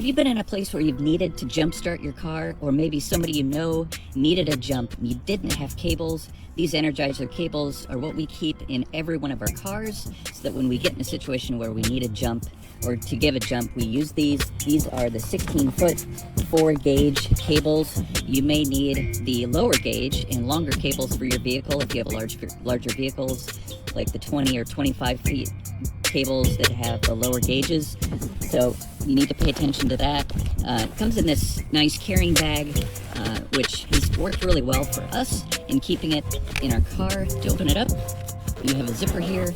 Have you been in a place where you've needed to jumpstart your car, or maybe somebody you know needed a jump and you didn't have cables? These Energizer cables are what we keep in every one of our cars so that when we get in a situation where we need a jump or to give a jump, we use these. These are the 16-foot 4-gauge cables. You may need the lower gauge and longer cables for your vehicle if you have larger vehicles, like the 20 or 25 feet cables that have the lower gauges. So you need to pay attention to that. It comes in this nice carrying bag, which has worked really well for us in keeping it in our car. To open it up, you have a zipper here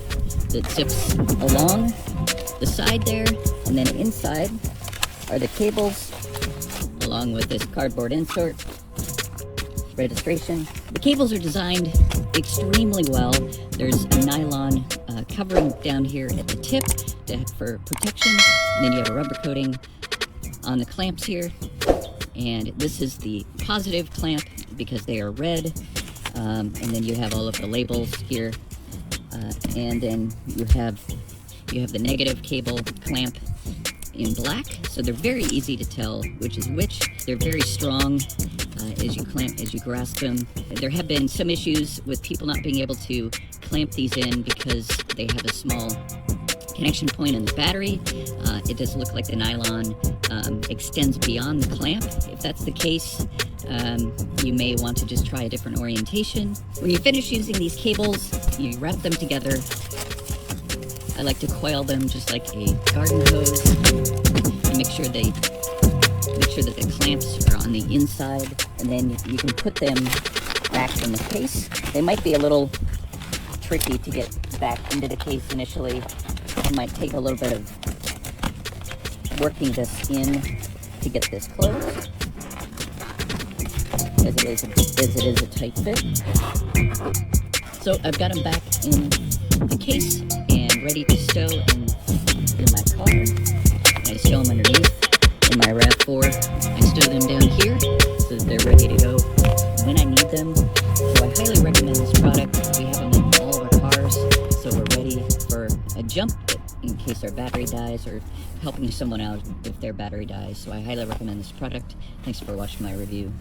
that zips along the side there, and then inside are the cables along with this cardboard insert registration. The cables are designed extremely well. There's a nylon covering down here at the tip for protection, and then you have a rubber coating on the clamps here, and this is the positive clamp because they are red, and then you have all of the labels here, and then you have the negative cable clamp in black, so they're very easy to tell which is which. They're very strong as you grasp them. There have been some issues with people not being able to clamp these in because they have a small connection point in the battery. It does look like the nylon extends beyond the clamp. If that's the case, you may want to just try a different orientation. When you finish using these cables, you wrap them together. I like to coil them just like a garden hose and make sure that the clamps are on the inside, and then you can put them back in the case. They might be a little tricky to get back into the case initially. It might take a little bit of working this in to get this closed, as it is a tight fit. So I've got them back in the case and ready to stow in my car. And I stow them underneath in my RAV4. I stow them down here so that they're ready to go when I need them. So I highly recommend this product. We have them in all of our cars, so we're ready for a jump in case our battery dies, or helping someone out if their battery dies. So I highly recommend this product. Thanks for watching my review.